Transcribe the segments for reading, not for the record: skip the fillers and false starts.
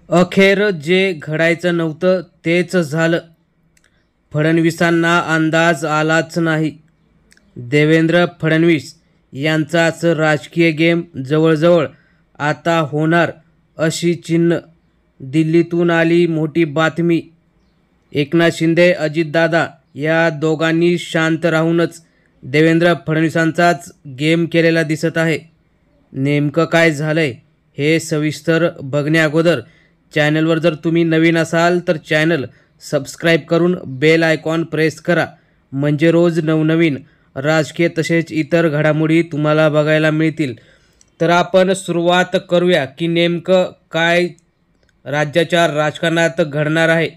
अखेर जे घडायचं नव्हतं तेच झालं. फडणवीसांना अंदाज आलाच नाही. देवेंद्र फडणवीस यांचाच राजकीय गेम जवळजवळ आता होणार अशी चिन्ह. दिल्लीतून आली मोठी बातमी. एकनाथ शिंदे, अजितदादा या दोघांनी शांत राहूनच देवेंद्र फडणवीसांचाच गेम केलेला दिसत आहे. नेमकं काय झालंय हे सविस्तर बघण्याअगोदर चॅनलवर जर तुम्ही नवीन असाल तर चॅनल सबस्क्राईब करून बेल आयकॉन प्रेस करा, म्हणजे रोज नवनवीन राजकीय तसेच इतर घडामोडी तुम्हाला बघायला मिळतील. तर आपण सुरुवात करूया की नेमकं काय राज्याच्या राजकारणात घडणार आहे.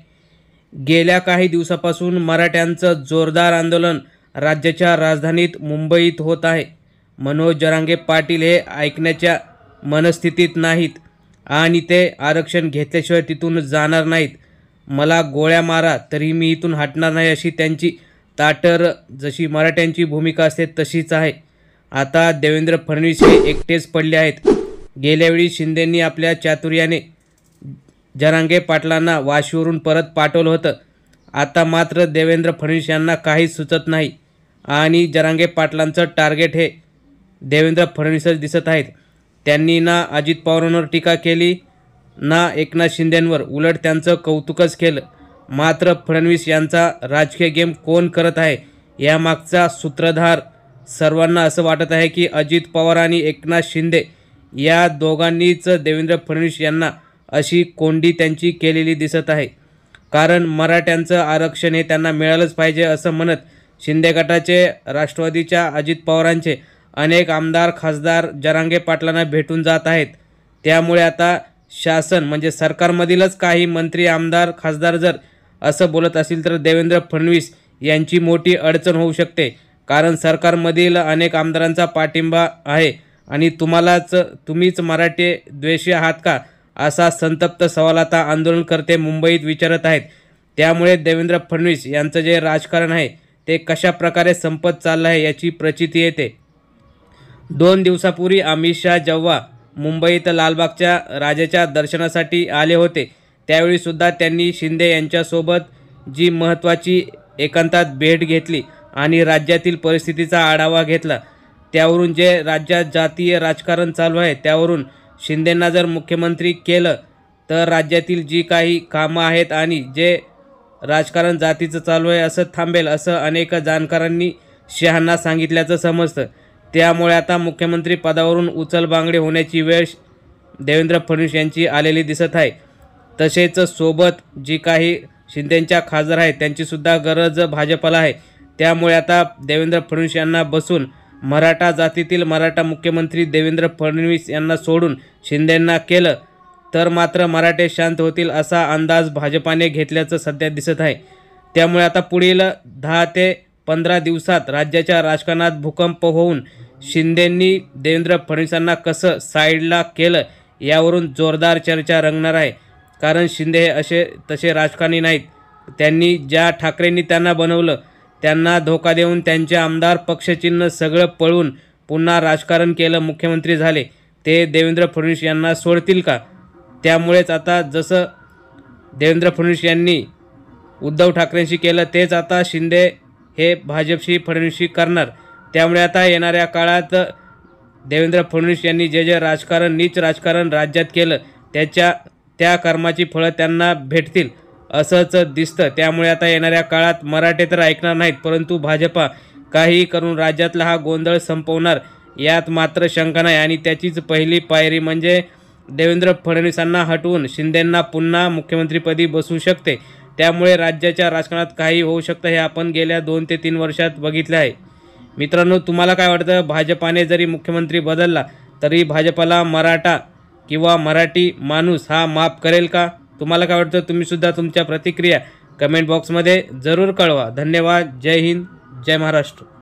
गेल्या काही दिवसापासून मराठ्यांचं जोरदार आंदोलन राज्याच्या राजधानीत मुंबईत होत आहे. मनोज जरांगे पाटील हे ऐकण्याच्या मनस्थितीत नाहीत आणि ते आरक्षण घेतल्याशिवाय तिथून जाणार नाहीत. मला गोळ्या मारा तरी मी इथून हटणार नाही अशी त्यांची ताटर, जशी मराठ्यांची भूमिका असते तशीच आहे. आता देवेंद्र फडणवीस हे एकटेच पडले आहेत. गेल्यावेळी शिंदेंनी आपल्या चातुर्याने जरांगे पाटलांना वाशीवरून परत पाठवलं होतं. आता मात्र देवेंद्र फडणवीस यांना काहीच सुचत नाही आणि जरांगे पाटलांचं टार्गेट हे देवेंद्र फडणवीसच दिसत आहेत. त्यांनी ना अजित पवारांवर टीका केली ना एकनाथ शिंदेंवर, उलट त्यांचं कौतुकच केलं. मात्र फडणवीस यांचा राजकीय गेम कोण करत आहे यामागचा सूत्रधार सर्वांना असं वाटत आहे की अजित पवार आणि एकनाथ शिंदे या दोघांनीच देवेंद्र फडणवीस यांना अशी कोंडी त्यांची केलेली दिसत आहे. कारण मराठ्यांचं आरक्षण हे त्यांना मिळालंच पाहिजे असं म्हणत शिंदे गटाचे, राष्ट्रवादीच्या अजित पवारांचे अनेक आमदार खासदार जरांगे पाटलांना भेटून जात आहेत. त्यामुळे आता शासन म्हणजे सरकारमधीलच काही मंत्री, आमदार, खासदार जर असं बोलत असतील तर देवेंद्र फडणवीस यांची मोठी अडचण होऊ शकते. कारण सरकारमधील अनेक आमदारांचा पाठिंबा आहे आणि तुम्हीच मराठी द्वेषी आहात का असा संतप्त सवाल आता आंदोलनकर्ते मुंबईत विचारत आहेत. त्यामुळे देवेंद्र फडणवीस यांचं जे राजकारण आहे ते कशा प्रकारे संपत चाललं आहे याची प्रचिती येते. 2 दिवसापूर्वी अमित शहा जेव्हा मुंबईत लालबागच्या राजाच्या दर्शनासाठी आले होते त्यावेळीसुद्धा त्यांनी शिंदे यांच्यासोबत जी महत्त्वाची एकांतात भेट घेतली आणि राज्यातील परिस्थितीचा आढावा घेतला. त्यावरून जे राज्यात जातीय राजकारण चालू आहे त्यावरून शिंदेंना जर मुख्यमंत्री केलं तर राज्यातील जी काही कामं आहेत आणि जे राजकारण जातीचं चालू आहे असं थांबेल असं अनेक जाणकारांनी शहांना सांगितल्याचं समजतं. त्यामुळे आता मुख्यमंत्री पदावरून उचलबांगडी होण्याची वेळ देवेंद्र फडणवीस यांची आलेली दिसत आहे. तसेच सोबत जी काही शिंदेंच्या खासदार आहेत त्यांचीसुद्धा गरज भाजपला आहे. त्यामुळे आता देवेंद्र फडणवीस यांना बसून मराठा जातीतील मराठा मुख्यमंत्री देवेंद्र फडणवीस यांना सोडून शिंदेंना केलं तर मात्र मराठे शांत होतील असा अंदाज भाजपाने घेतल्याचं सध्या दिसत आहे. त्यामुळे आता पुढील 10 ते 15 दिवसात राज्याच्या राजकारणात भूकंप होऊन शिंदेंनी देवेंद्र फडणवीसांना कसं साईडला केलं यावरून जोरदार चर्चा रंगणार आहे. कारण शिंदे हे असे तसे राजकारणी नाहीत. त्यांनी ज्या ठाकरेंनी त्यांना बनवलं त्यांना धोका देऊन त्यांचे आमदार, पक्षचिन्ह सगळं पळून पुन्हा राजकारण केलं, मुख्यमंत्री झाले. ते देवेंद्र फडणवीस यांना सोडतील का? त्यामुळेच आता जसं देवेंद्र फडणवीस यांनी उद्धव ठाकरेंशी केलं तेच आता शिंदे हे भाजपशी, फडणवीसशी करणार. त्यामुळे आता येणाऱ्या काळात देवेंद्र फडणवीस यांनी जे राजकारण, नीच राजकारण राज्यात केलं त्या कर्माची फळं त्यांना भेटतील असंच दिसतं. त्यामुळे आता येणाऱ्या काळात मराठे तर ऐकणार नाहीत, परंतु भाजपा काही करून राज्यातला हा गोंधळ संपवणार यात मात्र शंका नाही. आणि त्याचीच पहिली पायरी म्हणजे देवेंद्र फडणवीसांना हटवून शिंदेंना पुन्हा मुख्यमंत्रीपदी बसू शकते. त्यामुळे राज्याच्या राजकारणात काही होऊ शकतं हे आपण गेल्या 2 ते 3 वर्षात बघितलं आहे. मित्रांनो, तुम्हाला काय वाटतं? भाजपाने जरी मुख्यमंत्री बदलला तरी भाजपाला मराठा किंवा मराठी माणूस हा माफ करेल का? तुम्हाला काय वाटतं? तुम्हीसुद्धा तुमच्या प्रतिक्रिया कमेंट बॉक्समध्ये जरूर कळवा. धन्यवाद. जय हिंद, जय महाराष्ट्र.